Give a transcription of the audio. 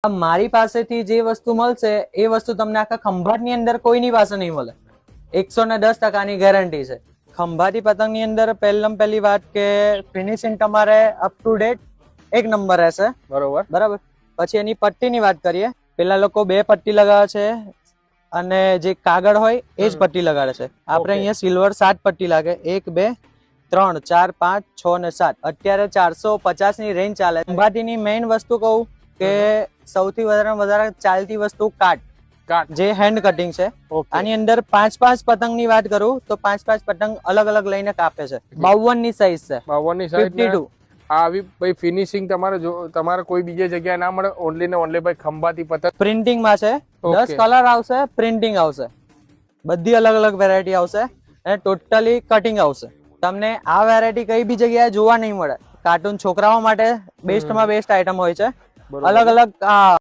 મારી પાસેથી જે વસ્તુ મળશે એ વસ્તુ તમને આખા ખંભાતની અંદર કોઈની પાસે નહીં મળે. 110% ગેરંટી છે. ખંભાતી પતંગની અંદર પહેલી વાત કે ફિનિશિંગ તમારે અપ ટુ ડેટ એક નંબર રહેશે. બરાબર. પછી એની પટ્ટીની વાત કરીએ. પેલા લોકો 2 પટ્ટી લગાવે છે અને જે કાગળ હોય એ જ પટ્ટી લગાડે છે. આપણે અહીંયા સિલ્વર 7 પટ્ટી લાગે. 1 2 3 4 5 6 ને 7. અત્યારે 450 ની રેન્જ ચાલે. ખંભાતીની મેઇન વસ્તુ કહું કે સૌથી વધારે ચાલતી વસ્તુ કાટ જે હેન્ડ કટિંગ છે. આની અંદર 5 પતંગની વાત કરું તો 5 પતંગ અલગ અલગ લઈને કાપે છે. 52 ની સાઈઝ છે. 52 ની સાઈઝ 52. આવી ભાઈ ફિનિશિંગ તમારે કોઈ બીજી જગ્યાએ ના મળે. ઓનલી ને ઓનલી ભાઈ ખંભાતી પતંગ પ્રિન્ટિંગ માં છે. 10 કલર આવશે, પ્રિન્ટિંગ આવશે, બધી અલગ અલગ વેરાયટી આવશે અને ટોટલી કટિંગ આવશે. તમને આ વેરાયટી કઈ બી જગ્યાએ જોવા નહીં મળે. કાર્ટૂન છોકરાઓ માટે બેસ્ટ માં બેસ્ટ આઈટમ હોય છે. અલગ અલગ